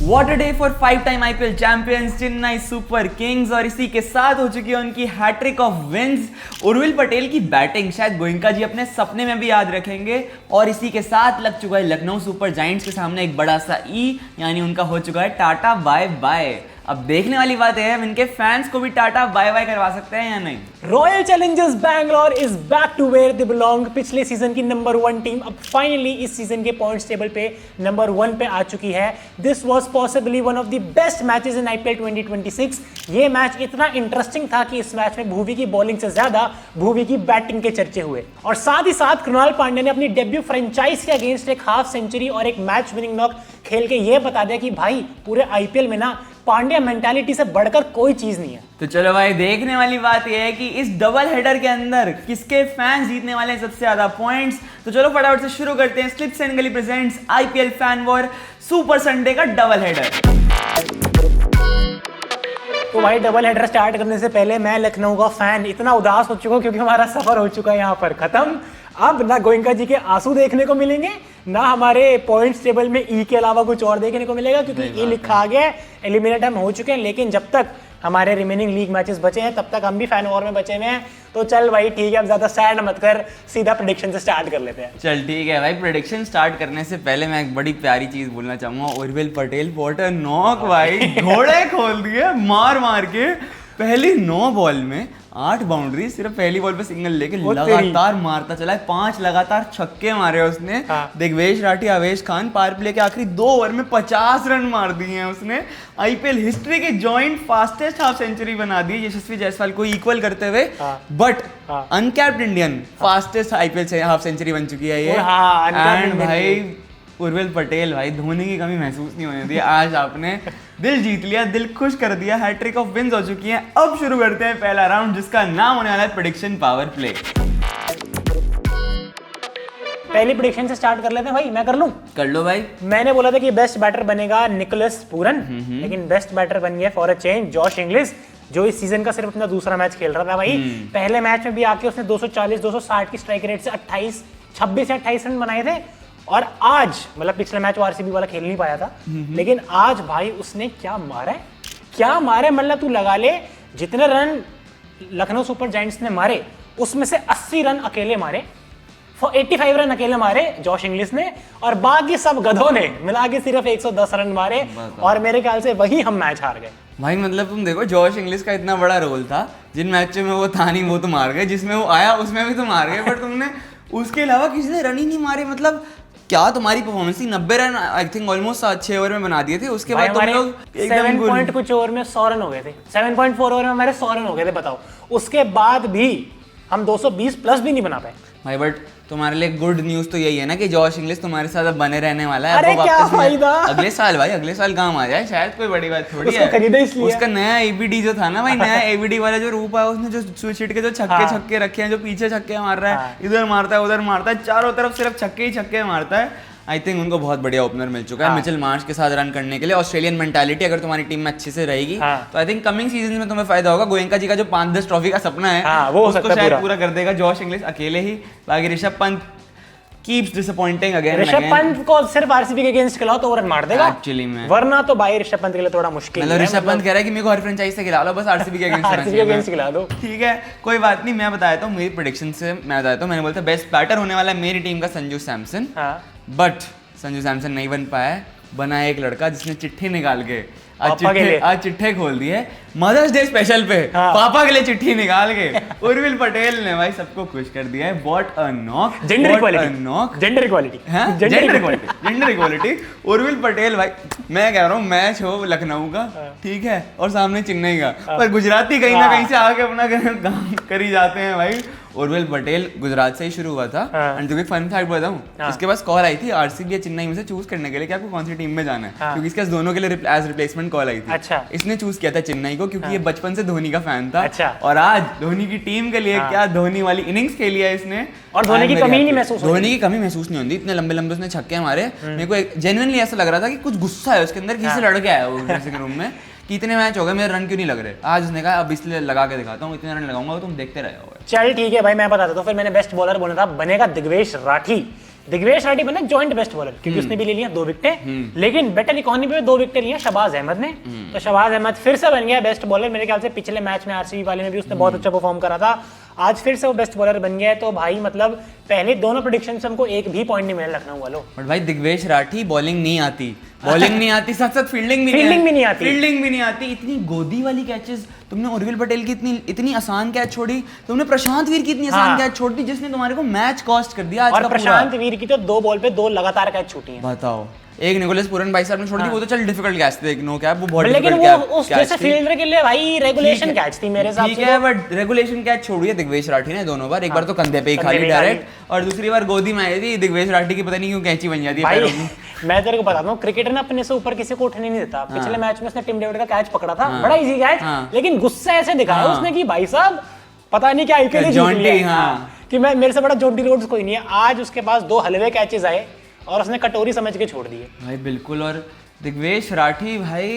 What a day for 5-time IPL champions Chennai Super Kings. और इसी के साथ हो चुकी है उनकी hattrick of wins. Urvil Patel की बैटिंग शायद गोयनका जी अपने सपने में भी याद रखेंगे। और इसी के साथ लग चुका है लखनऊ सुपर जायंट्स के सामने एक बड़ा सा ई, यानी उनका हो चुका है टाटा बाय बाय। अब देखने वाली बात है इनके फैंस को भी टाटा बाय बाय करवा सकते हैं या नहीं। Royal Challengers Bangalore is back to where they belong. पिछले सीजन की नंबर 1 टीम अब फाइनली इस सीजन के पॉइंट्स टेबल पे नंबर 1 पे आ चुकी है। This was possibly one of the best matches in IPL 2026। ये मैच इतना इंटरेस्टिंग था कि इस मैच में भुवी की बॉलिंग से ज्यादा भुवी की बैटिंग के चर्चे हुए। और साथ ही साथ कृणाल पांड्या ने अपनी डेब्यू फ्रेंचाइज के अगेंस्ट एक हाफ सेंचुरी और एक मैच विनिंग नॉक खेल के ये बता दिया कि भाई पूरे आईपीएल में ना पांड्या मेंटालिटी से बढ़कर कोई चीज नहीं है। तो चलो भाई, देखने वाली बात यह है कि इस डबल हेडर के अंदर किसके फैंस जीतने वाले हैं सबसे ज्यादा पॉइंट्स। तो चलो फटाफट से शुरू करते हैं। स्लिप्स एंड गली presents IPL fan war super Sunday का डबल हेडर। तो भाई डबल हेडर स्टार्ट करने से पहले मैं लखनऊ का फैन इतना उदास हो चुका हूँ क्योंकि हमारा सफर हो चुका है यहाँ पर खत्म। अब ना गोयनका जी के आंसू देखने को मिलेंगे, ना हमारे पॉइंट्स टेबल में ई के अलावा कुछ और देखने को मिलेगा क्योंकि ई लिखा आ गया है, एलिमिनेट हम हो चुके हैं। लेकिन जब तक हमारे रिमेनिंग लीग मैचेस बचे हैं तब तक हम भी फैन वॉर में बचे हुए हैं। तो चल भाई ठीक है, अब ज्यादा सैड मत कर, सीधा प्रेडिक्शन से स्टार्ट कर लेते हैं। चल ठीक है भाई, प्रेडिक्शन स्टार्ट करने से पहले मैं एक बड़ी प्यारी चीज बोलना चाहूंगा। Urvil Patel what a knock भाई, घोड़े खोल दिए मार मार के। पहली 9 बॉल में 8 बाउंड्री, सिर्फ पहली बॉल पे सिंगल लेके लगातार मारता चला है। 5 लगातार छक्के मारे उसने। हाँ। दिग्वेश राठी, आवेश खान पावर प्ले के आखिरी 2 ओवर में 50 रन मार दिए हैं उसने। आईपीएल हिस्ट्री के जॉइंट फास्टेस्ट हाफ सेंचुरी बना दी यशस्वी जायसवाल को इक्वल करते हुए। But uncapped Indian fastest IPL से हाफ सेंचुरी बन चुकी है ये। एंड भाई उर्विल पटेल भाई, धोनी की कमी महसूस नहीं होने दी। आज आपने दिल जीत लिया, दिल खुश कर दिया। हैट्रिक ऑफ विंस हो चुकी है। अब शुरू करते हैं पहला राउंड जिसका नाम होने वाला है प्रेडिक्शन पावर प्ले। पहली प्रेडिक्शन से स्टार्ट कर लेते हैं भाई, मैं कर लूं? कर लो भाई। मैंने बोला था कि बेस्ट बैटर बनेगा निकोलस पूरन, लेकिन बेस्ट बैटर बन गया for a change Josh Inglis, जो इस सीजन का सिर्फ अपना दूसरा मैच खेल रहा था भाई। पहले मैच में भी आके उसने 240-260 की स्ट्राइक रेट से 26 या 28 रन बनाए थे। और आज मतलब पिछले मैच वो आरसीबी वाला खेल नहीं पाया था, लेकिन आज भाई उसने क्या मारा है, क्या मारे। मतलब तू लगा ले जितने रन लखनऊ सुपर जायंट्स ने मारे उसमें से 80 रन अकेले मारे, 85 रन अकेले मारे जॉश इंग्लिश ने, और बाकी सब गधों ने मिला के सिर्फ 110 रन मारे। और मेरे ख्याल से वही हम मैच हार गए भाई। मतलब तुम देखो, जॉश इंग्लिश का इतना बड़ा रोल था, जिन मैचों में वो था नहीं वो तो मार गए, जिसमें वो आया उसमें भी तो मार गए। बट तुमने उसके अलावा किसी ने रन ही नहीं मारे। मतलब क्या तुम्हारी परफॉर्मेंस थी? 90 run I think almost 6 over में बना दिए थे। उसके बाद तुम लोग 7 पॉइंट कुछ ओवर में 100 रन हो गए थे। 7.4 ओवर में हमारे 100 रन हो गए थे, बताओ। उसके बाद भी हम 220 प्लस भी नहीं बना पाए भाई। बट तुम्हारे लिए गुड न्यूज तो यही है ना कि जॉश इंग्लिश तुम्हारे साथ अब बने रहने वाला है। अरे क्या फायदा, अगले साल भाई, अगले साल काम आ जाए शायद, कोई बड़ी बात थोड़ी है। उसका नया एबीडी जो था ना भाई, नया एबीडी वाला जो रूप है, उसने जो स्विच हिट के जो छक्के रखे हैं, जो पीछे छक्के मार रहा है, इधर मारता है उधर मारता है, चारों तरफ सिर्फ छक्के ही छक्के मारता है। आई थिंक उनको बहुत बढ़िया ओपनर मिल चुका है मिचेल मार्श के साथ रन करने के लिए। ऑस्ट्रेलियन मेंटालिटी अगर तुम्हारी टीम में अच्छे से रहेगी तो आई थिंक कमिंग सीजन में तुम्हें फायदा होगा। गोयनका जी का जो 5-10 ट्रॉफी का सपना है वो उसको शायद पूरा कर देगा जॉश इंग्लिश अकेले ही। बाकी Rishabh Pant keeps disappointing again and Rishabh Pant को सिर्फ आरसीबी के अगेंस्ट खिलाओ तो वो रन मार देगा एक्चुअली में, वरना तो भाई ऋषभ पंत के लिए थोड़ा मुश्किल है। ऋषभ पंत कह रहा है कि मेरे को हर फ्रेंचाइज से खिला लो, बस आरसीबी के अगेंस्ट खिला दो। ठीक है, कोई बात नहीं। मैं बताया था मेरी प्रेडिक्शन से, मैं बताया था, मैंने बोला था बेस्ट बैटर होने वाला है मेरी टीम का संजू सैमसन। बट संजू सैमसन नहीं बन पाया। बना एक लड़का जिसने चिट्ठी निकाल के आज चिट्ठे खोल दिए मदर्स डे स्पेशल पे। पापा के लिए चिट्ठी निकाल के उर्विल पटेल ने भाई सबको खुश कर दिया है। What a knock, gender equality. Urvil Patel भाई, मैं कह रहा हूँ मैच हो लखनऊ का, ठीक है, और सामने चेन्नई का, पर गुजराती कहीं ना कहीं से आके अपना काम करी जाते हैं भाई। उर्विल पटेल गुजरात से ही शुरू हुआ था। एंड तुम्हें फन फैक्ट बताऊं, इसके पास कॉल आई थी आरसीबी या चेन्नई में से चूज करने के लिए कि आपको कौन सी टीम में जाना है, क्योंकि इसके पास दोनों के लिए एज रिप्लेसमेंट कॉल आई थी। अच्छा। इसने चूज किया था चेन्नई को क्योंकि ये बचपन से धोनी का फैन था। अच्छा। और आज धोनी की टीम के लिए क्या धोनी वाली इनिंग्स खेली है इसने, और धोनी की कमी नहीं महसूस नहीं होती। इतने लंबे लंबे उसने छक्के मारे। मेरे को जेन्युइनली ऐसा लग रहा था कि कुछ गुस्सा है उसके अंदर, किसी से लड़ के आया वो ड्रेसिंग रूम में कि इतने मैच हो गए मेरे रन क्यों नहीं लग रहे। आज उसने कहा अब इसलिए लगा के दिखाता हूँ, इतने रन लगाऊंगा तुम देखते रहे हो। चल ठीक है भाई, मैं बता देता हूँ। फिर मैंने बेस्ट बॉलर बोला था बनेगा दिग्वेश राठी, दिग्वेश राठी बना जॉइंट बेस्ट बॉलर क्योंकि उसने भी ले लिया 2 विकेटें, लेकिन बेटर इकोनॉमी पे 2 विकेटें लिया शहबाज अहमद ने। तो शहबाज अहमद फिर से बन गया बेस्ट बॉलर। मेरे ख्याल से पिछले मैच में आरसीबी वाले में भी उसने बहुत अच्छा परफॉर्म करा था, आज फिर से वो बेस्ट बॉलर बन गया है। तो भाई मतलब पहले दोनों प्रेडिक्शन से हमको एक भी पॉइंट नहीं मिला लखनऊ वालों। बट भाई दिग्वेश राठी बॉलिंग नहीं आती, बॉलिंग नहीं आती, साथ साथ फील्डिंग भी नहीं आती। इतनी गोदी वाली कैचेस तुमने उर्विल पटेल की इतनी आसान कैच छोड़ी, तुमने प्रशांत वीर की इतनी आसान कैच छोड़ दी जिसने तुम्हारे को मैच कॉस्ट कर दिया आज और का प्रशांत वीर की तो 2 बॉल पे 2 लगातार कैच छूटी हैं। बताओ, एक निकोलस पूरन भाई साहब ने छोड़ दी, वो तो चल डिफिकल्ट कैच थी, नो कैप, वो बहुत लेकिन डिफिकल्ट वो उस जैसे फील्डर के लिए भाई रेगुलेशन कैच थी मेरे हिसाब से। ठीक है, बट रेगुलेशन कैच छोड़ी है दिग्वेश राठी ने दोनों बार, एक बार तो कंधे पे ही खाली डायरेक्ट, और दूसरी बार गोदी में आई थी। दिग्वेश राठी की पता नहीं क्यों कैची बन जाती है पैरों में। मैं तेरे को बताता हूँ, क्रिकेटर ना अपने से ऊपर किसी को उठने नहीं देता। पिछले मैच में उसने टिम डेविड का कैच पकड़ा था, बड़ा इजी कैच, लेकिन गुस्सा ऐसे दिखाया उसने कि भाई साहब पता नहीं क्या आईपीएल जीत लिया कि मैं मेरे से बड़ा जॉन्टी रोड्स कोई नहीं है। आज उसके पास 2 हलवे कैचेस आए और उसने कटोरी समझ के छोड़ दिए भाई, बिल्कुल। और दिग्वेश राठी भाई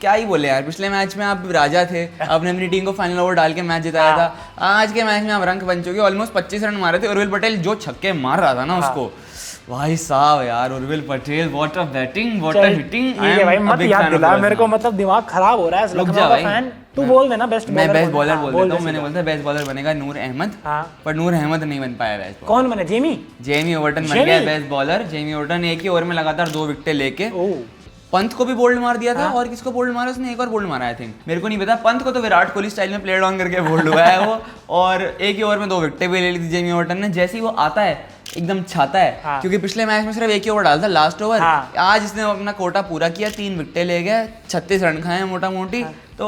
क्या ही बोले यार, पिछले मैच में आप राजा थे, आपने अपनी टीम को फाइनल ओवर डाल के मैच जिताया था। आज के मैच में आप रंग बन चुके, ऑलमोस्ट 25 रन मारे थे। उर्विल पटेल जो छक्के मार रहा था ना उसको, भाई साहब यार, Urvil Patel what a batting, what a hitting. ठीक है भाई, मत याद दिला मेरे को, मतलब दिमाग खराब हो रहा है लखनऊ का फैन। तू बोल देना बेस्ट बॉलर। मैं बेस्ट बॉलर बोल देता हूं, मैंने बोला था बेस्ट बॉलर बनेगा नूर अहमद, पर नूर अहमद नहीं बन पाया बेस्ट बॉलर। कौन बने? जेमी ओवर्टन बन गया बेस्ट बॉलर। जेमी ओवर्टन एक ही ओवर में लगातार 2 विकेटें लेके पंत को भी बोल्ड मार दिया था। और किसको बोल्ड मारा उसने? एक और बोल्ड मारा आई थिंक, मेरे को नहीं पता। पंत को तो विराट कोहली स्टाइल में प्ले ऑन करके बोल्ड हुआ है वो, और एक ही ओवर में 2 विकेटें भी ले ली थी जेमी ओवर्टन ने। जैसे ही वो आता है एकदम छाता है, क्योंकि पिछले मैच में सिर्फ एक ही ओवर डाला था, लास्ट ओवर। आज इसने अपना कोटा पूरा किया, 3 विकेटें ले गया, 36 रन खाए मोटा मोटी। तो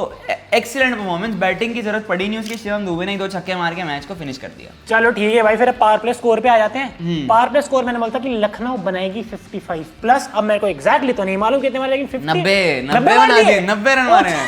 एक्सीलेंट परफॉर्मेंस, बैटिंग की जरूरत पड़ी नहीं उसकी, शिवम दुबे ने 2 छक्के मार के मैच को फिनिश कर दिया। चलो ठीक है भाई, फिर पावर प्ले स्कोर पे आ जाते हैं। पावर प्ले स्कोर मैंने बोलता कि लखनऊ बनाएगी 55 प्लस। अब मेरे को एग्जैक्टली तो नहीं मालूम कितने मारे, लेकिन 90 रन मारे हैं।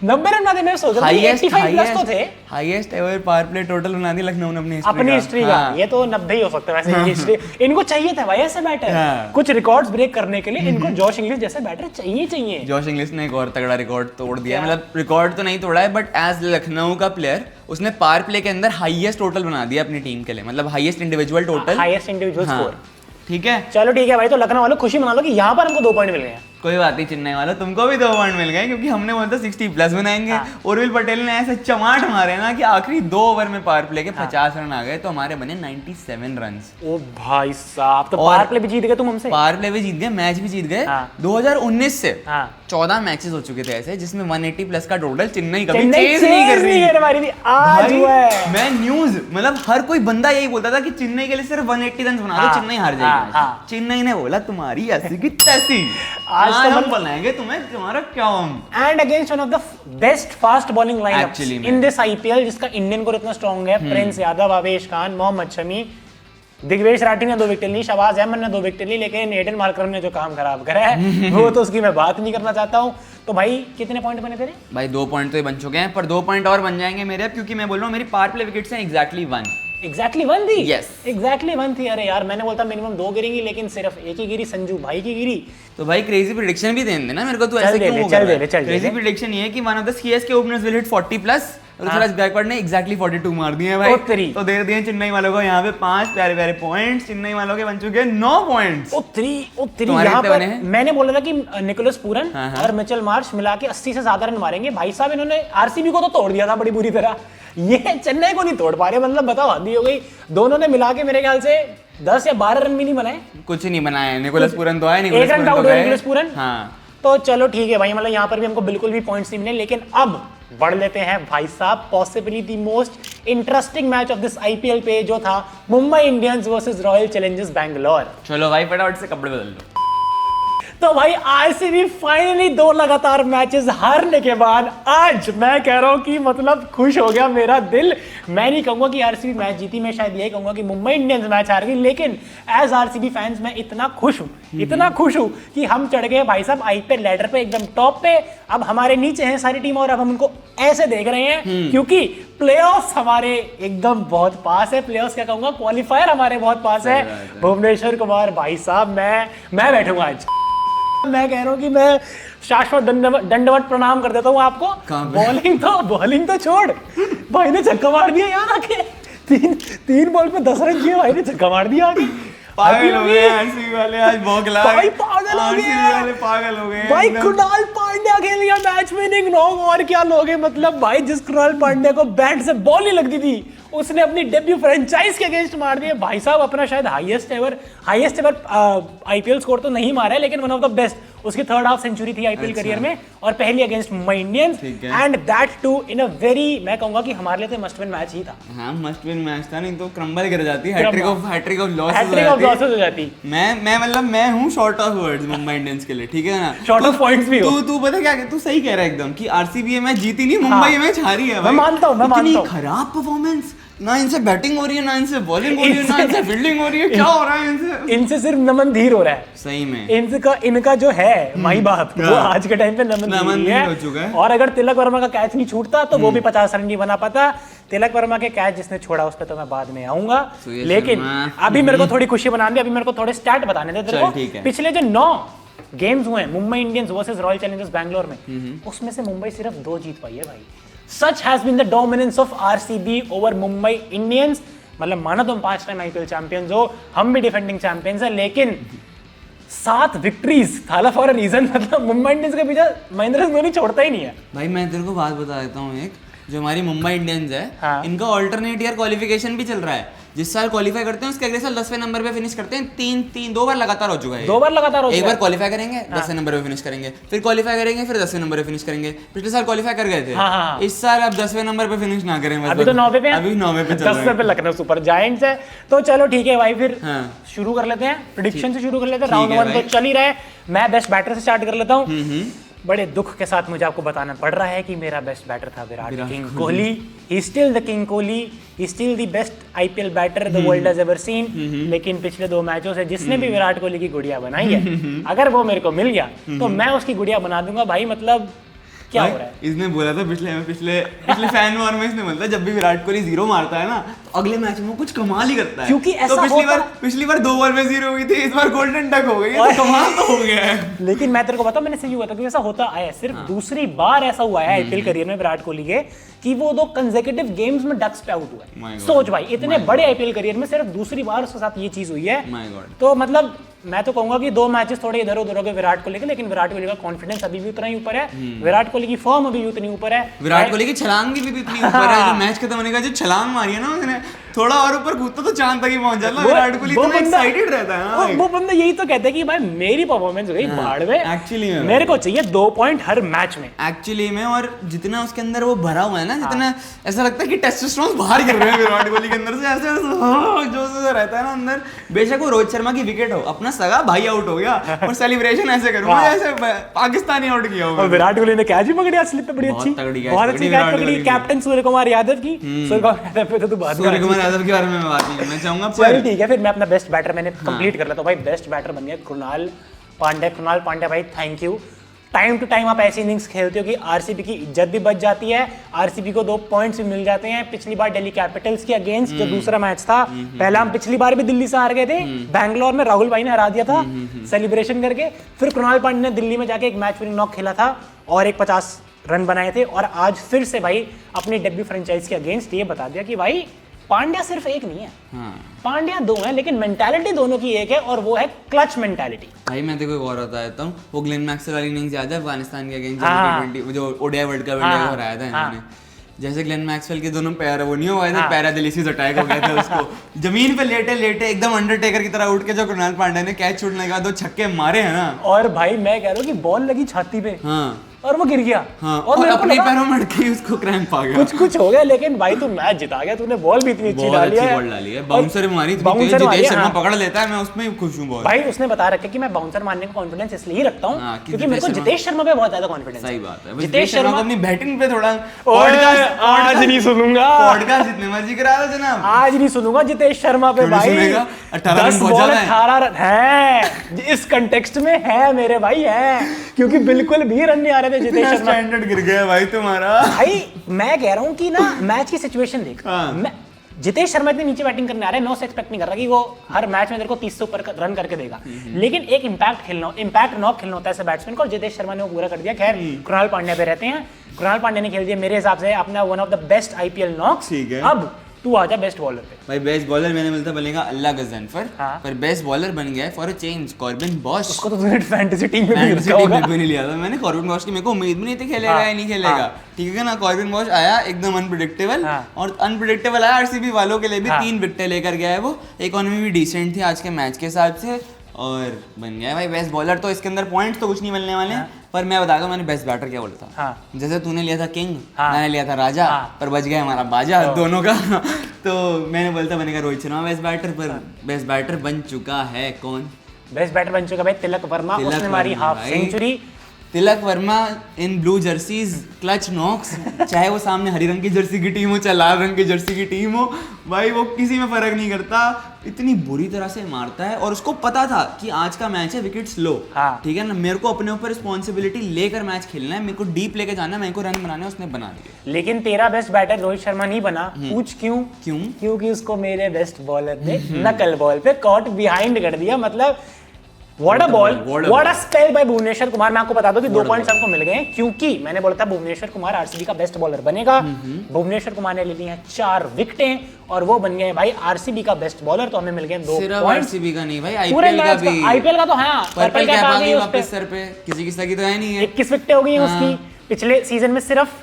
90 रन मारे, मैं सोच रहा था 85 प्लस तो थे। Highest ever power play total बना दी लखनऊ ने अपनी हिस्ट्री का। ये तो 90 ही हो सकता है वैसे हिस्ट्री। इनको चाहिए था भाई ऐसे बैटर, कुछ रिकॉर्ड्स ब्रेक करने के लिए इनको जॉश इंग्लिश जैसे बैटर चाहिए। जॉश इंग्लिश ने एक और तगड़ा रिकॉर्ड तोड़ दिया, मतलब रिकॉर्ड तो नहीं तोड़ा है, बट एज लखनऊ का प्लेयर उसने पावर प्ले के अंदर हाईएस्ट टोटल बना दिया अपनी टीम के लिए, मतलब highest individual total, highest individual score. ठीक है, चलो ठीक है भाई, तो लखनऊ वालों खुशी मना लो कि यहाँ पर हमको 2 पॉइंट मिल गए हैं। कोई बात नहीं चेन्नई वालों, तुमको भी 2 पॉइंट मिल गए, क्योंकि हमने बोला था 60 प्लस बनाएंगे। उर्विल पटेल ने ऐसे चमाट मारे ना कि आखिरी 2 ओवर में पावर प्ले के 50 रन आ गए, तो हमारे बने 97 रन। ओ भाई साहब, तो पावर प्ले भी जीत गए तुम हमसे। पावर प्ले भी जीत गए, मैच भी जीत गए। 2019 से 14 मैचेस हो चुके थे ऐसे, जिसमें 180 प्लस का टोटल चेन्नई कभी चेज नहीं कर रही। आज हुआ है। मैं न्यूज, मतलब हर कोई बंदा यही बोलता था कि चेन्नई के लिए सिर्फ 180 रन बना दो, चेन्नई हार जाएगी। चेन्नई ने बोला तुम्हारी ऐसी की तैसी, आज हम बनाएंगे तुम्हें, तुम्हारा क्या। And against one of the best fast bowling line-ups in this IPL, जिसका इंडियन कोर इतना स्ट्रांग है। प्रिंस यादव, आवेश खान, मोहम्मद शमी, दिग्वेश राठी ने 2 विकेट ली, शहबाज अहमद ने 2 विकेट ली, लेकिन एडन मार्करम ने जो काम खराब करा है वो तो उसकी मैं बात नहीं करना चाहता हूँ। तो भाई कितने पॉइंट बने तेरे? भाई 2 पॉइंट तो ये बन चुके हैं, पर 2 पॉइंट और बन जाएंगे मेरे, क्योंकि मैं बोल रहा हूँ मेरी पावर प्ले विकेट्स हैं एग्जैक्टली 1 थी। Yes. एग्जैक्टली 1 थी। अरे यार, मैंने बोलता मिनिमम 2 गिरेंगी, लेकिन सिर्फ 1 ही गिरी, संजू भाई की गिरी। तो भाई क्रेजी प्रेडिक्शन भी देने देना मेरे को, तो ऐसे क्यों हो रहा है? क्रेजी प्रेडिक्शन ये है कि one of the CSK openers will hit 40 plus, Ruturaj Gaikwad ने एग्जैक्टली 42 मार दिए हैं भाई। तो दे दिए चेन्नई वालों को यहाँ पे 5 प्यारे प्यारे पॉइंट्स। चेन्नई वालों के बन चुके हैं 9 पॉइंट्स। यहाँ पर मैंने बोला था कि निकोलस पूरन और मिचेल मार्श मिला के 80 से ज्यादा रन मारेंगे। भाई साहब इन्होंने आरसीबी को तो तोड़ दिया था बड़ी बुरी तरह, ये चेन्नई को नहीं तोड़ पा रहे। मतलब बताओ, हद हो गई। दोनों ने मिला के मेरे ख्याल से 10 या 12 रन भी नहीं बनाए, कुछ नहीं बनाए। निकोलस पूरन तो आए, 1 रन आउट हुए निकोलस पूरन। हाँ, तो चलो ठीक है भाई, मतलब यहाँ पर भी हमको बिल्कुल भी पॉइंट्स नहीं मिले। लेकिन अब बढ़ लेते हैं भाई साहब, possibly the most interesting match of this IPL पे, जो था Mumbai Indians versus royal Challengers Bangalore. चलो भाई फटाफट से कपड़े बदल लो। तो भाई आरसीबी फाइनली 2 लगातार मैचेस हारने के बाद आज मैं कह रहा हूं कि मतलब खुश हो गया मेरा दिल। मैं नहीं कहूंगा कि आरसीबी मैच जीती, मैं शायद यही कहूंगा कि मुंबई इंडियंस मैच हार गई। लेकिन एज आरसीबी फैंस मैं इतना खुश हूं कि हम चढ़ गए भाई साहब आईपीएल लैडर पे, एकदम टॉप पे। अब हमारे नीचे हैं सारी टीम, और अब हम उनको ऐसे देख रहे हैं क्योंकि प्लेऑफ्स हमारे एकदम बहुत पास है। प्लेऑफ्स क्या कहूंगा, क्वालिफायर हमारे बहुत पास है। भुवनेश्वर कुमार भाई साहब, मैं बैठूंगा आज। मैं कह रहा हूं कि मैं शाश्वत दंडवत प्रणाम कर देता हूं आपको। बॉलिंग तो छोड़, भाई ने छक्का मार दिया यार आके। 3 बॉल पे 10 रन किए, भाई ने छक्का मार दिया आगे। पागल हो गए आरसीबी वाले आज बौखला भाई पागल हो गए आरसीबी वाले पागल हो गए भाई। एकदम। कृणाल पांड्या खेल लिया मैच विनिंग नॉक, और क्या लोगे। मतलब भाई जिस कृणाल पांड्या को बैट से बॉल नहीं लगती थी उसने अपनी डेब्यू फ्रेंचाइज के अगेंस्ट मार दिए भाई साहब। अपना शायद हाईएस्ट एवर आईपीएल स्कोर तो नहीं मारा है, लेकिन वन ऑफ द बेस्ट। उसकी थर्ड हाफ सेंचुरी थी आईपीएल करियर में, और पहली against Mumbai Indians, and that too in a very, मैं कहूंगा कि हमारे लिए तो मस्ट विन मैच ही था। हाँ मस्ट विन मैच था, नहीं तो क्रम्बल कर जाती, हैट्रिक ऑफ लॉसेस हो जाती। मैं हूँ short of words Mumbai Indians के लिए, ठीक है ना, शॉर्ट ऑफ पॉइंट्स भी हो। तू पता क्या, तू सही कह रहा है एकदम कि आरसीबी मैच जीती नहीं, मुंबई मैच हारी है। मैं मानता हूँ, इतनी खराब परफॉर्मेंस, ना इनसे बैटिंग हो रही है, ना इनसे बॉलिंग हो रही है, ना इनसे फील्डिंग हो रही है, क्या हो रहा है इनसे? इनसे सिर्फ नमन धीर हो रहा है सही में। इनका जो है माई बाप, वो आज के टाइम पे नमन धीर हो चुका है। और अगर तिलक वर्मा का कैच नहीं छूटता तो वो भी 50 रन नहीं बना पाता। तिलक वर्मा के कैच जिसने छोड़ा उस पर तो मैं बाद में आऊंगा, लेकिन अभी मेरे को थोड़ी खुशी बनानी, अभी मेरे को थोड़े स्टैट बताने दे तेरे को। पिछले जो 9 गेम्स हुए Mumbai Indians versus royal Challengers Bangalore में, उसमें से मुंबई सिर्फ 2 जीत पाई है भाई। Such has been the dominance of RCB over Mumbai Indians। मतलब माना तुम 5 टाइम आईपीएल चैंपियंस हो, हम भी डिफेंडिंग चैंपियंस हैं, लेकिन 7 विक्ट्रीज थाला फॉर अ रीजन। मतलब मुंबई इंडियंस के पीछे महेंद्र सिंह धोनी छोड़ता ही नहीं है भाई। मैं तेरे को बात बता देता हूँ, एक जो हमारी मुंबई इंडियंस है, हाँ। इनका ऑल्टरनेट ईयर क्वालिफिकेशन भी चल रहा है। जिस साल क्वालिफाई करते हैं उसके अगले साल 10वें नंबर पे फिनिश करते हैं। 2 बार लगातार हो चुका है। 2 बार लगातार हो चुका है। एक बार क्वालिफाई करेंगे, 10वें नंबर पे फिनिश करेंगे, फिर क्वालिफाई करेंगे, फिर 10वें नंबर पे फिनिश करेंगे। पिछले साल क्वालिफाई कर गए थे, हाँ। इस साल अब 10वें नंबर पे फिनिश ना करें, अभी तो 9वें पे, अभी 9वें पे चल रहा है। 10वें पे लखनऊ सुपर जायंट्स है। तो चलो ठीक है भाई, फिर हाँ। शुरू कर लेते हैं, प्रेडिक्शन से शुरू कर लेते हैं। राउंड 1 तो चल ही रहा है, मैं बेस्ट बैटर से स्टार्ट कर लेता हूँ। बड़े दुख के साथ मुझे आपको बताना पड़ रहा है कि मेरा बेस्ट बैटर था Virat King Kohli. He still the King Kohli, he still the best IPL batter the world has ever seen. लेकिन पिछले 2 मैचों से जिसने भी विराट कोहली की गुड़िया बनाई है, अगर वो मेरे को मिल गया तो मैं उसकी गुड़िया बना दूंगा भाई। मतलब क्या हो रहा है? इसने बोला था पिछले फैन वॉर में, इसने बोला था जब भी विराट कोहली 0 मारता है ना तो अगले मैच में वो कुछ कमाल ही करता है। क्योंकि ऐसा तो पिछली बार 2 ओवर में 0 हुई थी, इस बार गोल्डन डक हो गई है, तो कमाल तो हो गया है। लेकिन मैं तेरे को बताऊं, मैंने सही हुआ था, क्योंकि ऐसा होता आया है। सिर्फ दूसरी बार ऐसा हुआ है आईपीएल करियर में विराट कोहली के कि वो 2 कंसेक्यूटिव गेम्स में डक्स पे आउट हुआ है। सोच भाई, इतने बड़े आईपीएल करियर में सिर्फ दूसरी बार उसके साथ ये चीज हुई है। तो मतलब मैं तो कहूंगा कि 2 मैचेस थोड़े इधर उधर हो गए विराट कोहली के, लेकिन विराट कोहली का कॉन्फिडेंस अभी भी उतना ही ऊपर है, विराट कोहली की फॉर्म अभी भी उतनी ऊपर है, विराट कोहली की छलांग भी उतनी ऊपर है। जो मैच खत्म होने का जो छलांग मारी है ना उसने, थोड़ा और ऊपर कूदता तो चांद तक ही पहुंच जाता। विराट कोहली इतना एक्साइटेड रहता है ना, वो बंदा यही तो कहता है कि भाई मेरी परफॉर्मेंस गई भाड़ में, एक्चुअली में मेरे को चाहिए 2 पॉइंट हर मैच में एक्चुअली में। और जितना उसके अंदर वो भरा हुआ है ना, जितना ऐसा लगता है कि टेस्टोस्टेरोन बाहर गिर रहे हैं विराट कोहली के अंदर से, ऐसे जो रहता है ना अंदर। बेशक वो रोहित शर्मा की विकेट हो, अपना सगा भाई आउट हो गया और सेलिब्रेशन ऐसे करूंगा जैसे पाकिस्तानी आउट किया होगा। और विराट कोहली ने कैच भी पकड़ी स्लिप पे, बड़ी अच्छी, बहुत अच्छी कैच पकड़ी कैप्टन सूर्य कुमार यादव की। सूर्य कुमार यादव पे तो तू बात, सूर्य कुमार यादव के बारे में बात नहीं करना चाहूंगा। चल ठीक है, फिर मैं अपना बेस्ट बैटर मैंने कंप्लीट कर लेता हूं भाई। बेस्ट बैटर बन गया कृणाल पांड्या भाई, thank you. Time to time आप ऐसी इनिंग्स खेलते हो कि आरसीबी की इज्जत भी बच जाती है, आरसीबी को 2 पॉइंट्स भी मिल जाते हैं। पिछली बार दिल्ली कैपिटल्स के अगेंस्ट जो दूसरा मैच था, पहला हम पिछली बार भी दिल्ली से हार गए थे, बैंगलोर में राहुल भाई ने हरा दिया था सेलिब्रेशन करके। फिर कृणाल पांड्या ने दिल्ली में जाके एक मैच विनिंग नॉक खेला था और एक 50 रन बनाए थे, और आज फिर से भाई अपनी डेब्यू फ्रेंचाइज के अगेंस्ट ये बता दिया कि भाई पांड्या सिर्फ एक नहीं है, पांड्या 2 है, लेकिन मेंटालिटी दोनों की एक है, और वो है क्लच मेंटालिटी। भाई मैं देखो एक और बता देता हूँ, वो ग्लेन मैक्सवेल वाली इनिंग्स याद है अफगानिस्तान के अगेंस्ट जो ओडीआई वर्ल्ड कप इंडिया को हराया था इन्होंने। जैसे ग्लेन मैक्सवेल के दोनों पैर वो नहीं हुआ था, पैरालिसिस अटैक हो गया था उसको, जमीन पे लेटे एकदम अंडरटेकर की तरह उठ के जो कृणाल पांड्या ने कैच छूटने के बाद 2 छक्के मारे हैं ना, और भाई मैं कह रहा हूँ कि बॉल लगी छाती पे, और वो गिर गया, और अपने पैरों में अटकी उसको क्रैम्प आ गया, कुछ हो गया, लेकिन भाई तू मैच जिता गया, तूने बॉल भी इतनी अच्छी डाली है, बाउंसर मारी, जितेश शर्मा पकड़ लेता है, मैं उसमें खुश हूं बहुत। भाई उसने बता रखा कि मैं बाउंसर मारने का कॉन्फिडेंस इसलिए ही रखता हूं क्योंकि मेरे को जितेश शर्मा पे बहुत ज्यादा कॉन्फिडेंस है। सही बात है, जितेश शर्मा को अपनी बैटिंग पे थोड़ा आज नहीं सुनूंगा, पॉडकास्ट जितने मर्जी करा दो जनाब, आज नहीं सुनूंगा जितेश शर्मा पे भाई। 10 बॉल 18 रन है, इस कंटेक्स्ट में है मेरे भाई, है क्योंकि बिल्कुल भी रन नहीं आ रहे थे जितेश शर्मा, गिर गया भाई तुम्हारा। भाई मैं कह रहा हूं कि ना मैच की सिचुएशन देख, जितेश शर्मा इतने नीचे बैटिंग करने आ रहा है, 9 से एक्सपेक्ट नहीं कर रहा कि वो हर मैच में तेरे को 30 से ऊपर रन करके देगा, लेकिन एक इंपैक्ट नॉक खेलना होता है ऐसे बैट्समैन को, और जितेश शर्मा ने वो पूरा कर दिया। खैर कृणाल पांड्या पे रहते हैं, कृणाल पांड्या ने खेल दिया मेरे हिसाब से अपना one of the best IPL knocks. अब तू आजा बेस्ट बॉलर पे। भाई बेस्ट बॉलर मैंने मिलता बनेगा अल्लाह गजनफर, हाँ। पर बेस्ट बॉलर बन गया है for a change Corbin Bosch. उसको तो तूने फैंटेसी टीम में भी फैंटेसी रखा टीम होगा। में भी नहीं लिया था मैंने कॉर्बिन बॉश की, मेरे को उम्मीद भी नहीं थी खेलेगा हाँ, या नहीं खेलेगा, हाँ। ठीक है ना। कॉर्बिन बॉश आया एकदम अनप्रिडिक्टेबल, हाँ। और अनप्रिडिक्टेबल आया आरसीबी वालों के लिए भी, हाँ। 3 विकेटें लेकर गया है वो। इकोनॉमी भी डिसेंट थी आज के मैच के हिसाब से, और बन गया है भाई बेस्ट बॉलर। तो इसके अंदर पॉइंट्स तो कुछ नहीं मिलने वाले हैं, पर मैं बता दूं मैंने बेस्ट बैटर क्या बोला था। हाँ। जैसे तूने लिया था किंग, हाँ। मैंने लिया था राजा, हाँ। पर बच गया हमारा बाजा दोनों का। तो मैंने बोलता बनेगा रोहित शर्मा बेस्ट बैटर, पर बेस्ट बैटर बन चुका है कौन? बेस्ट बैटर बन चुका भाई तिलक वर्मा, तिलक उसने मारी वर्मा हाफ भाई। Century. Tilak Varma in blue jerseys, clutch knocks, चाहे वो सामने हरी रंग की जर्सी की टीम हो चाहे लाल रंग की जर्सी की टीम हो, भाई वो किसी में फर्क नहीं करता, इतनी बुरी तरह से मारता है। और उसको पता था कि आज का मैच है विकेट्स लो, हाँ। ठीक है ना, मेरे को अपने ऊपर रिस्पॉन्सिबिलिटी लेकर मैच खेलना है, मेरे को डीप लेके जाना है, मेरे को रन बनाने, उसने बना दिए। लेकिन तेरा बेस्ट बैटर रोहित शर्मा नहीं बना, पूछ क्यों? क्यों? क्योंकि उसको मेरे बेस्ट बॉलर ने नकल बॉल पे कॉट बिहाइंड कर दिया। मतलब what a ball, what a spell by Bhuvneshwar Kumar. मैं आपको बता दूं कि 2 पॉइंट्स हमको मिल गए हैं, क्योंकि मैंने बोला था भुवनेश्वर कुमार आरसीबी का बेस्ट बॉलर बनेगा। भुवनेश्वर कुमार ने ले ली हैं 4 विकेटें और वो बन गए भाई आरसीबी का बेस्ट बॉलर। तो हमें मिल गए 2 सिर्फ पॉइंट्स। आरसीबी का नहीं भाई, पूरे आईपीएल का मैच भी, आईपीएल का तो हाँ, पर्पल कैप आ गई उस पे। वापस सर पे, किसी किसी की तो है नहीं है। 21 विकेटें हो गई हैं उसकी, पिछले सीजन में सिर्फ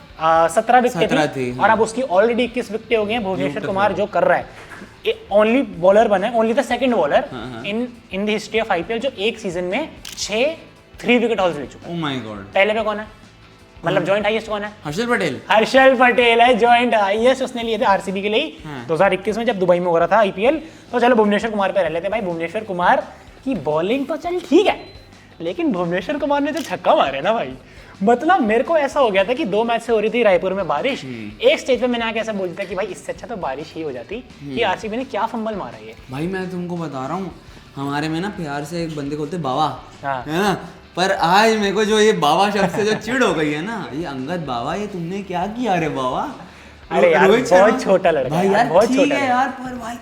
17 विकेटें 17 थी, थी, और अब उसकी ऑलरेडी 21 विकेटें हो गई हैं। भुवनेश्वर कुमार जो कर रहा है, ओनली बॉलर बना है, only the second bowler in the history of IPL जो एक सीजन में 3 विकेट हॉल्स ले चुका है। Oh my God. पहले पे कौन है, मतलब जॉइंट हाईएस्ट कौन है? हर्षल पटेल। हर्षल पटेल है जॉइंट हाईएस्ट, उसने लिए थे आरसीबी के लिए 2021 में जब दुबई में हो रहा था आईपीएल। तो चलो भुवनेश्वर कुमार पे रह लेते हैं भाई। भुवनेश्वर कुमार की बॉलिंग तो चल ठीक है, लेकिन भुवनेश्वर कुमार ने जो छक्का मारे ना भाई, मतलब मेरे को ऐसा हो गया था कि 2 मैच से हो रही थी रायपुर में बारिश, एक स्टेज पे मैंने आके ऐसा बोल दिया कि भाई इससे अच्छा तो बारिश ही हो जाती, कि आरसीबी ने क्या फंबल मारा ये। भाई मैं तुमको बता रहा हूँ, हमारे में ना प्यार से एक बंदे को बोलते बाबा, हाँ। है ना, पर आज मेरे को जो ये बाबा शब्द से जो चिढ़ हो गई है ना, ये अंगद बाबा, ये तुमने क्या किया रे बाबा? अरे यार, रोहित बहुत शर्मा- छोटा लड़का भाई है, यार बहुत ठीक छोटा है लड़का। यार, पर भाई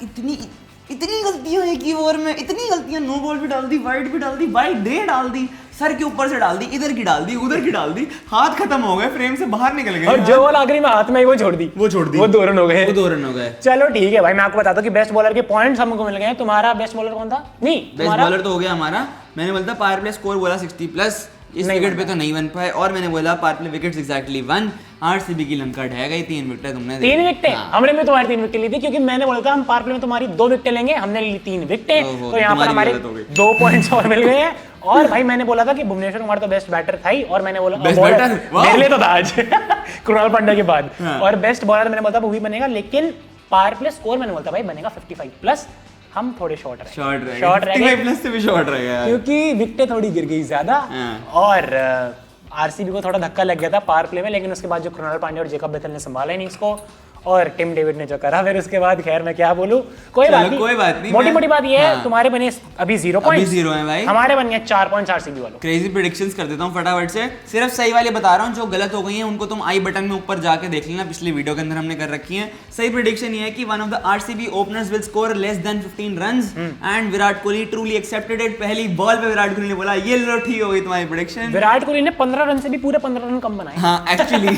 इतनी गलतियां एक ही ओवर में, इतनी गलतियां, नो बॉल भी डाल दी, वाइड भी डाल दी, वाइड डे डाल दी, सर के ऊपर से डाल दी, इधर की डाल दी, उधर की डाल दी, हाथ खत्म हो गए, फ्रेम से बाहर निकल गए, और जो बॉल आखिरी में हाथ में आई वो छोड़ दी, वो छोड़ दी, वो 2 रन हो गए। वो 2 रन हो गए। चलो ठीक है भाई, मैं आपको बताता हूँ कि बेस्ट बॉलर के पॉइंट्स हमको मिल गए हैं। तुम्हारा बेस्ट बॉलर कौन था? नहीं, बेस्ट तुम्हारा बॉलर तो हो गया हमारा, मैंने बोलता पावर प्ले स्कोर बोला 60+, इस नहीं विकेट बन पे तो नहीं बन पाए, और मैंने बोला power play wickets exactly 1, RCB की लंका ढह गई, 3 विकेटें तुमने दे 3 दी। विकेटें, हाँ। हमने भी तुम्हारी 3 विकेटें ली थी, क्योंकि मैंने बोला था हम पावर प्ले में तुम्हारी 2 विकेटें लेंगे, हमने ली 3 विकेटें, ओहो, तो यहाँ पर तुम्हारी हमारे गलत हो गई। 2 पॉइंट्स और मिल गए हैं। और भाई मैंने बोला था कि भुवनेश्वर कुमार तो बेस्ट बैटर था ही, और मैंने बोला Best bowler- batter? वाह। मेरे लिए तो था आज कृणाल पांड्या के बाद। हाँ। और बेस्ट बॉलर मैंने बोला था वो भी बनेगा, लेकिन पावर प्ले स्कोर मैंने बोलता भाई बनेगा 55+, हम थोड़े शॉर्ट रहे, शॉर्ट रह शॉर्ट गए, रह गए 55+ से भी शॉर्ट रह गया यार। क्योंकि विकेटें थोड़ी गिर गई ज्यादा, हाँ। और आरसीबी को थोड़ा धक्का लग गया था पावर प्ले में, लेकिन उसके बाद जो कृणाल पांड्या और जेकब बेथल ने संभाला इनिंग्स को, और टिम डेविड ने जो करा फिर उसके बाद, खैर मैं क्या बोलूं, कोई चलो, बात नहीं, कोई बात नहीं, मोटी मैं- मोटी बात ये है, हाँ। तुम्हारे बने अभी 0 अभी पॉइंट्स, 0 है भाई। हमारे बन गए 4 पॉइंट्स आरसीबी वालों। क्रेजी प्रेडिक्शंस कर देता हूँ फटाफट से, सिर्फ सही वाले बता रहा हूँ, जो गलत हो गई हैं उनको तुम आई बटन में ऊपर जाके देख लेना, पिछली वीडियो के अंदर हमने कर रखी है। सही प्रेडिक्शन ये है कि one of the RCB openers will score less than 15 runs and Virat Kohli truly accepted it. पहली बॉल पे विराट कोहली ने बोला ये लो, ठीक हो गई तुम्हारी प्रेडिक्शन। विराट कोहली ने 15 रन से भी पूरे 15 रन कम बनाए। हाँ एक्चुअली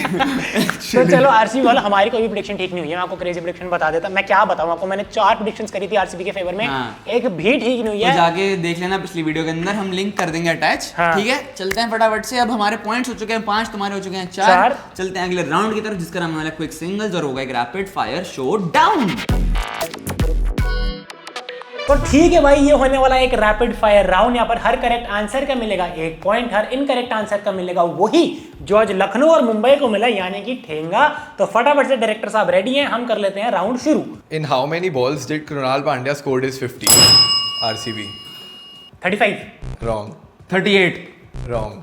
तो चलो आरसीबी वाला, हमारी कोई भी प्रेडिक्शन ठीक नहीं हुई है, मैं आपको क्रेजी प्रेडिक्शन बता देता। मैं क्या बताऊं आपको, मैंने 4 प्रेडिक्शंस करी थी आरसीबी के फेवर में, हाँ। एक भी ठीक नहीं हुई तो है। जाके देख लेना पिछली वीडियो के अंदर, हम लिंक कर देंगे अटैच। हाँ। ठीक है, चलते हैं फटाफट से। अब हमारे पॉइंट्स हो चुके हैं 5, तुम्हारे हो चुके हैं 4। चार। चलते हैं अगले राउंड की तरफ, जिसका नाम है क्विक सिंगल्स, और होगा एक रैपिड फायर शो डाउन। तो ठीक है भाई, ये होने वाला एक रैपिड फायर राउंड। यहाँ पर हर करेक्ट आंसर का मिलेगा 1 पॉइंट, हर इनकरेक्ट आंसर का मिलेगा वही जो आज लखनऊ और मुंबई को मिला, यानी कि ठेंगा। तो फटाफट से डायरेक्टर साहब रेडी हैं, हम कर लेते हैं राउंड शुरू। In how many balls did Krunal Pandya scored his 50? RCB. 35, Wrong. 38, Wrong.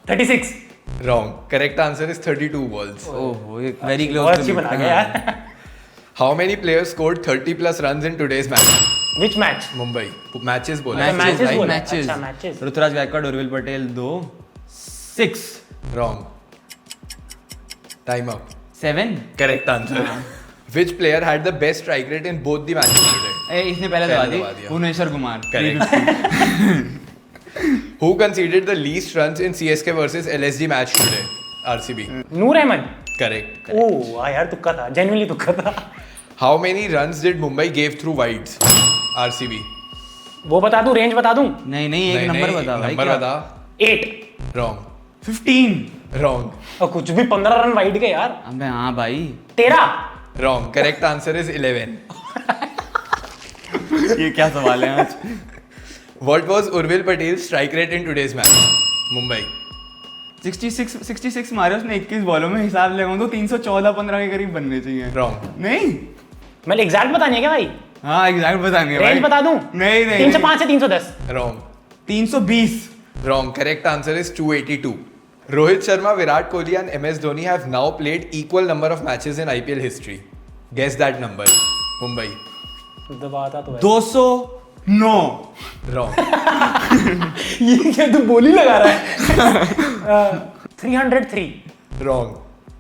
36। Wrong. Correct answer is 32 balls. ओहो वेरी बहुत अच्छी क्लोज। बना गया यार। How many players scored 30 plus runs in today's match? Which match? Mumbai. Matches बोला. अच्छा, matches भाई, बोला। matches। अच्छा, matches। Rituraj Gaekwad, Urvil Patel 2, 6, Wrong. Time up. 7। Correct answer. Which player had the best strike rate in both the matches today? इसने पहले दबा दी, दबा दिया। Bhuvneshwar Kumar. Correct. Who conceded the least runs in CSK versus LSG match today? RCB. Noor Ahmad. Correct. ओह यार तुक्का था, genuinely तुक्का था। How many runs did Mumbai gave through wides? RCB. वो बता दूं, रेंज बता दूं? नहीं एक नंबर बता भाई। नंबर बता। 8। Wrong. 15। Wrong. और कुछ भी 15 रन वाइड के यार। अबे हाँ भाई। 13। Wrong. Correct answer is 11. ये क्या सवाल है आज? What was Urvil Patel's strike rate in today's match? Mumbai. 66 मारे उसने 21 बॉलों में, हिसाब लगाऊं तो 314-15 के करीब बनने चाहिए। Wrong. नहीं, मतलब एग्जैक्ट बतानी है क्या भाई? हाँ एग्जैक्ट बतानी है भाई। रेंज बता दूं? नहीं 305 से 310। Wrong. 320। Wrong. Correct answer is 282. Rohit Sharma, Virat Kohli and MS Dhoni have now played equal number of matches in IPL history. Guess that number. Mumbai. दबाता तो है। 209। Wrong. ये क्या तू बोली लगा रहा है? 303। Wrong.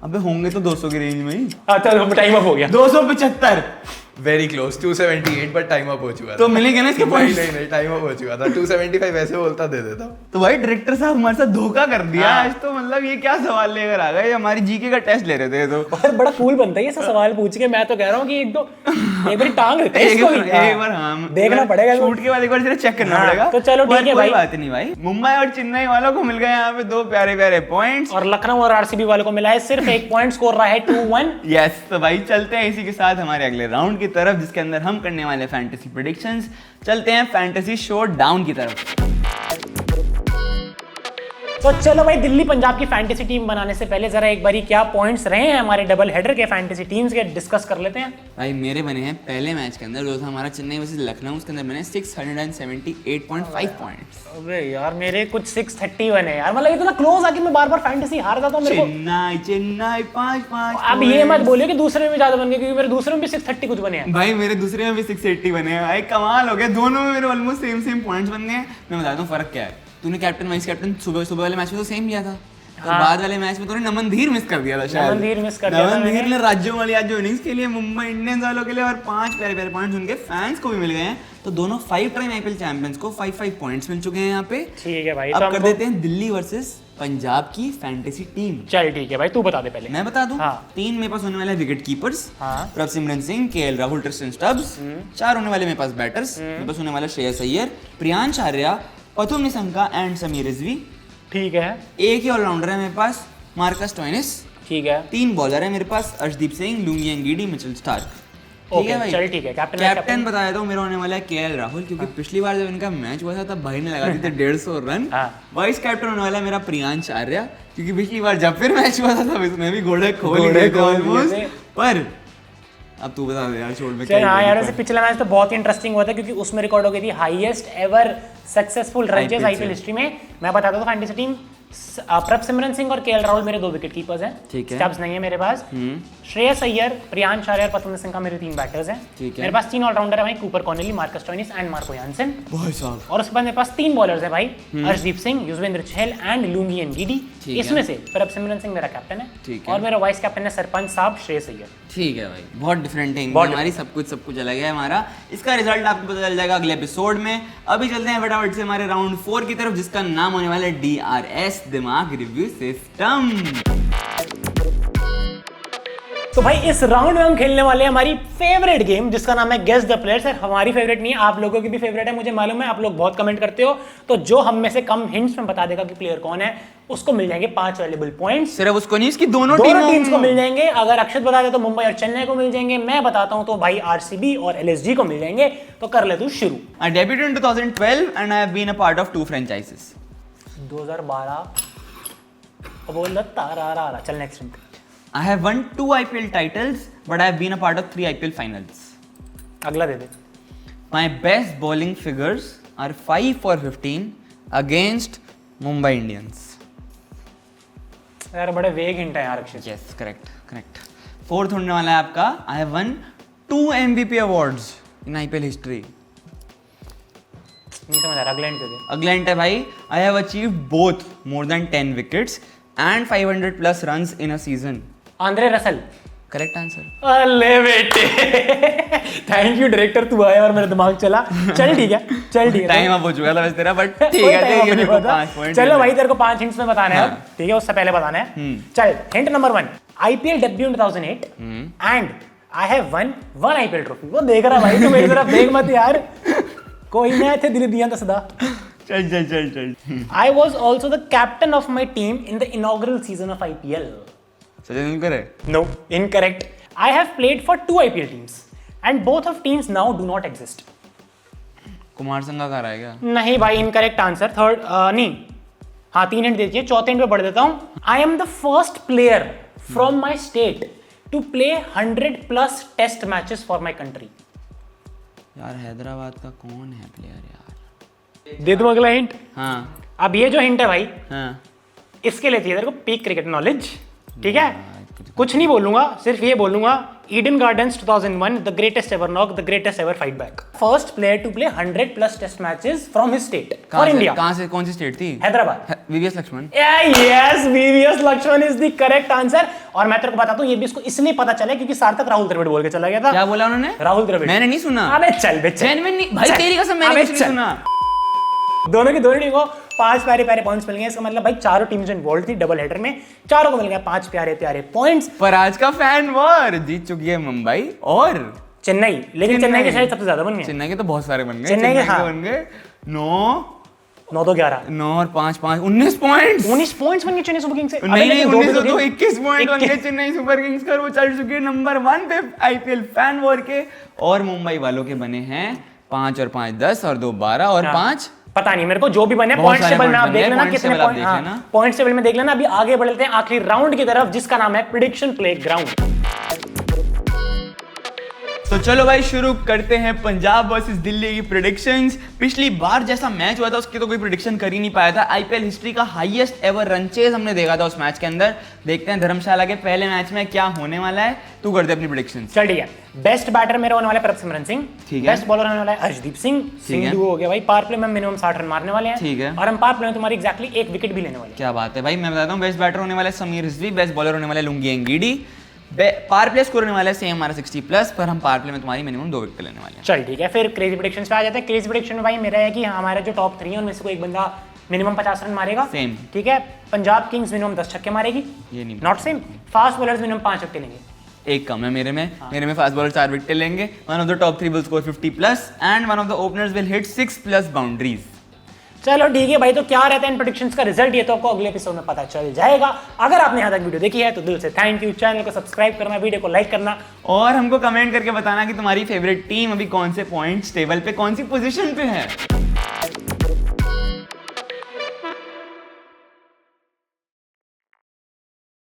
अबे होंगे तो 200 की रेंज में ही। चलो टाइम अप हो गया। 275। Very close. 278 but time up हो चुका था। तो मिलेंगे ना इसके नहीं पॉइंट्स? नहीं टाइम अप हो चुका था। 275 वैसे बोलता दे देता। तो भाई डायरेक्टर साहब हमारे साथ धोखा कर दिया हाँ। आज तो। मतलब ये क्या सवाल लेकर आ गए? हमारी जीके का टेस्ट ले रहे थे तो। और बड़ा कूल बनता है ये सब सवाल पूछ के। मैं तो कह रहा हूँ कि एक बार टांग लेते हैं एक इसको बार भी। एक बार हाँ देखना पड़ेगा। शूट के बाद एक बार सिर्फ चेक करना हाँ, पड़ेगा। तो चलो ठीक पर है कोई भाई। बात नहीं भाई, मुंबई और चेन्नई वालों को मिल गए यहाँ पे 2 प्यारे प्यारे पॉइंट्स। और लखनऊ और आरसीबी वालों को मिला है सिर्फ 1 पॉइंट, स्कोर रहा है 2-1। यस, तो भाई चलते हैं इसी के साथ हमारे अगले राउंड की तरफ, जिसके अंदर हम करने वाले फैंटेसी प्रेडिक्शंस। चलते हैं फैंटेसी शो डाउन की तरफ। तो चलो भाई, दिल्ली पंजाब की फैंटेसी टीम बनाने से पहले जरा एक बारी क्या पॉइंट्स रहे हैं हमारे डबल हेडर के फैंटेसी टीम्स के डिस्कस कर लेते हैं। भाई मेरे बने हैं पहले मैच के अंदर जो था हमारा चेन्नई वर्सेस लखनऊ, उसके अंदर बने 678.5 पॉइंट्स। अबे यार मेरे कुछ 630 बने यार। मतलब इतना क्लोज आके मैं बार बार फैंटेसी हार जाता हूँ मेरे को। चेन्नई 5 अब ये मत बोलियो कि दूसरे में भी ज्यादा बन गए, क्योंकि मेरे दूसरे में भी 630 कुछ बने हैं। भाई मेरे दूसरे में भी 680 बने हैं भाई, कमाल हो गया। दोनों में मेरे ऑलमोस्ट सेम पॉइंट्स बन गए हैं। मैं बताता हूँ फर्क क्या है। तूने कैप्टन वाइस कैप्टन सुबह वाले मैच में तो सेम लिया था, हाँ। बाद वाले मैच में तूने नमनधीर मिस कर दिया था शायद। नमनधीर मिस कर दिया था नमनधीर मैंने। ने राज्यों वाली आज जो इनिंग्स के लिए मुंबई इंडियंस वालों के लिए और 5 प्यारे प्यारे पॉइंट्स उनके फैंस को भी मिल गए हैं। तो दोनों 5 टाइम आईपीएल चैंपियंस को 5 पॉइंट्स मिल चुके हैं यहाँ पे। ठीक है भाई, अब तो कर हमको- देते हैं दिल्ली वर्सेस पंजाब की फैंटेसी टीम। चल ठीक है भाई, तू बता दे पहले। मैं बता दूं, हाँ। 3 मेरे पास होने वाले विकेट कीपर्स, हाँ। Prabhsimran Singh, KL Rahul, Tristan Stubbs. 4 होने वाले मेरे पास बैटर्स, मेरे पास होने वाला श्रेयस अय्यर, प्रियांश आर्या, पथुम निशंका एंड समीर रिजवी। ठीक है। एक ही ऑलराउंडर है मेरे पास, मार्कस टॉइनिस। ठीक है। 3 बॉलर है मेरे पास, Arshdeep Singh, Lungi Ngidi, Mitchell Starc. ठीक ओके, है भाई, चल ठीक है। कैप्टन कैप्टन बता देता हूँ, मेरा होने वाला है केएल राहुल, क्योंकि पिछली बार जब इनका मैच हुआ था तब भाई ने लगा दी थी 150 रन। हाँ। वाइस कैप्टन होने वाला है मेरा प्रियांश आर्या, क्योंकि पिछली बार जब फिर मैच हुआ था तब इसने भी घोड़े खोल घोड़े दिए थे खोल दिए almost। थे। पर अब तू बता दे यार, छोड़ में चल हाँ यार, वैसे पिछला मैच तो बहुत ही इंटरेस्टिंग हुआ था, क्योंकि उसमें रिकॉर्ड हो गई थी highest ever successful run chase IPL IPL history में। मैं बताता हूँ फैंटेसी टीम। प्रभसिमरन सिंह और केएल राहुल मेरे 2 विकेट कीपर्स हैं। ठीक है। स्टब्स नहीं है मेरे पास। श्रेयस अय्यर, प्रियांश आर्या और पथुम निशंका मेरे 3 बैटर्स हैं। ठीक है। मेरे पास 3 ऑलराउंडर है भाई, Cooper Connolly, Marcus Stoinis and Marco Jansen. भाई साहब, और उसके बाद मेरे पास 3 बॉलर्स हैं भाई, Arshdeep Singh, Yuzvendra Chahal and Lungi Ngidi. ठीक है। इसमें से प्रभसिमरन सिंह मेरा कैप्टन है। ठीक है। और मेरा वाइस कैप्टन है सरपंच साहब श्रेयस अय्यर। ठीक है भाई, बहुत डिफरेंट है बहुत हमारी, सब कुछ अलग है हमारा। इसका रिजल्ट आपको पता चल जाएगा अगले एपिसोड में। अभी चलते हैं फटाफट से हमारे राउंड 4 की तरफ, जिसका नाम होने वाला है DRS, दिमाग रिव्यू सिस्टम। तो भाई इस राउंड में हम खेलने वाले हैं हमारी फेवरेट गेम, जिसका नाम है गेस द प्लेयर। सर हमारी फेवरेट नहीं है, आप लोगों की भी फेवरेट है, मुझे मालूम है। आप लोग बहुत कमेंट करते हो, तो जो हम में से कम हिंट्स में बता देगा कि प्लेयर कौन है, उसको मिल जाएंगे 5 वैल्यूएबल पॉइंट्स। सिर्फ उसको नहीं, इसकी दोनों टीम्स को मिल जाएंगे। अगर अक्षत बता दे तो मुंबई और चेन्नई को मिल जाएंगे। मैं बताता हूं तो भाई आरसीबी और एलएसजी को मिल जाएंगे। तो कर ले तू शुरू। I debuted in 2012 and I have been a part of 2 franchises. 2012 अब बोल रहा तारा। चल next. I have won 2 IPL titles, but I have been a part of 3 IPL finals. अगला दे दे। My best bowling figures are 5 for 15 against Mumbai Indians. यार बड़े वेग hint है यार अक्षत। Yes, correct. 4th होने वाला है आपका, I have won 2 MVP awards in IPL history. नहीं समझ आ रहा, अगला हिंट दे दे। अगला hint है भाई, I have achieved both more than 10 wickets and 500 plus runs in a season. Andre Russell. Correct answer. अले बेटे, थैंक यू डायरेक्टर, तू आया और मेरा दिमाग चला। चल ठीक है। टाइम अप हो चुका था वैसे तेरा, बट ठीक कोई है, time up ये नहीं देखो हुआ था। 5 पॉइंट। चलो भाई, तेरे को 5 हिंट्स में बताना है अब, हाँ। ठीक है? उससे पहले बताना है। चल hint number 1, IPL debut in 2008 and I have won one IPL trophy. वो देख रहा भाई, तू मेरी तरफ देख मत यार, कोई ना थे दिल दिया दसदा। चल I was also the captain of my team in the inaugural season of IPL. Sachin Tendulkar है? No, incorrect. I have played for 2 IPL teams and both of teams now do not exist. Kumar Sangakkara है क्या? नहीं भाई, इनकरेक्ट आंसर। थर्ड नहीं, हाँ 3 hint दे दीजिए, चौथे hint पे बढ़ देता हूँ। I am the first player from my state to play 100+ test matches for my country. यार हैदराबाद का कौन है प्लेयर यार? दे दूं अगला हिंट? हाँ अब ये जो हिंट है भाई, हाँ इसके लिए चाहिए तेरे को पीक क्रिकेट नॉलेज, ठीक है? कुछ नहीं बोलूंगा, सिर्फ ये बोलूंगा Eden Gardens 2001 the greatest ever knock, the greatest ever fight back. First player to play 100+ test matches from his state for India. कहाँ से, कौन सी स्टेट थी? Hyderabad. VVS Laxman. Yes, VVS Laxman is the correct answer. और मैं तेरे को बताता हूँ, ये भी इसको इसलिए पता चला क्योंकि सार्थक राहुल द्रविड़ बोल के चला गया था। क्या बोला उन्होंने? राहुल द्रविड़। मैंने नहीं सुना। अबे चल बे चल। जेन्युइन नहीं भाई, तेरी कसम मैंने अबे कुछ नहीं चल। सुना। दोनों की दोनों टीम को 5 प्यारे प्यारे पॉइंट्स मिल गए। इसका मतलब भाई चारों टीम जो इन्वॉल्व थी डबल हेडर में, चारों को मिल गया 5 प्यारे प्यारे पॉइंट्स। पर आज का फैन वॉर जीत चुकी है मुंबई और चेन्नई, लेकिन चेन्नई के शायद सबसे ज्यादा बन गए। चेन्नई के तो बहुत सारे बन गए। चेन्नई के, हाँ। बन गए 9 तो 11 9 और 5 19 पॉइंट्स। 19 पॉइंट्स बन गए चेन्नई सुपर किंग्स से। नहीं नहीं, 19 तो 21 21 पॉइंट बन गए चेन्नई सुपर किंग्स का। वो चल चुकी है नंबर 1 पे आईपीएल फैन वॉर के। और मुंबई वालों के बने हैं 5 और 5 10 और 2 12 और 5 पता नहीं मेरे को, जो भी बने बहुत पॉइंट सारे टेबल में आप points देख बन लेना गए, कितने point table आप पॉइंट, देख लेना। पॉइंट्स टेबल में देख लेना। अभी आगे बढ़ लेते हैं आखिरी राउंड की तरफ, जिसका नाम है प्रेडिक्शन प्लेग्राउंड। तो चलो भाई शुरू करते हैं पंजाब वर्सेस दिल्ली की प्रेडिक्शंस। पिछली बार जैसा मैच हुआ था उसकी तो कोई प्रेडिक्शन कर ही नहीं पाया था। आईपीएल हिस्ट्री का हाईएस्ट एवर रन चेज हमने देखा था उस मैच के अंदर। देखते हैं धर्मशाला के पहले मैच में क्या होने वाला है। तू कर दे अपनी प्रेडिक्शंस। चल ठीक है। बेस्ट बैटर मेरा होने वाला है प्रभसिमरन सिंह, ठीक है। बेस्ट बॉलर होने वाला है अर्शदीप सिंह। सिंधु हो गया भाई। पावर प्ले में मिनिमम 60 रन मारने वाले हैं, ठीक है। और हम पावर प्ले में तुम्हारी एग्जैक्टली 1 विकेट भी लेने वाले हैं। क्या बात है भाई। मैं बताता हूँ, बेस्ट बैटर होने वाला है समीर रिजवी, बेस्ट बॉलर होने वाला है Lungi Ngidi, power play score होने वाला है सेम हमारा 60+, पर हम पावर प्ले में तुम्हारी मिनिमम 2 विकेट लेने वाले हैं। चल ठीक है, फिर क्रेजी प्रेडिक्शंस पे आ जाते हैं। क्रेजी प्रेडिक्शन में भाई मेरा है कि हमारे जो टॉप 3 है उनमें से कोई एक बंदा मिनिमम 50 रन मारेगा, सेम, ठीक है। पंजाब किंग्स मिनिमम 10 छक्के मारेगी, ये नहीं not same. Fast bowlers minimum 5 छक्के लेंगे। एक कम है मेरे में। मेरे में फास्ट बॉलर 4 विकेट लेंगे। One of the top 3 will score 50+ and one of the openers will hit 6+ boundaries. चलो ठीक है भाई, तो क्या रहता है इन प्रेडिक्शंस का रिजल्ट, ये तो आपको अगले एपिसोड में पता चल जाएगा। अगर आपने यहाँ तक वीडियो देखी है तो दिल से थैंक यू। चैनल को सब्सक्राइब करना, वीडियो को लाइक करना, और हमको कमेंट करके बताना कि तुम्हारी फेवरेट टीम अभी कौन से पॉइंट्स टेबल पे कौन सी पोजीशन पे है।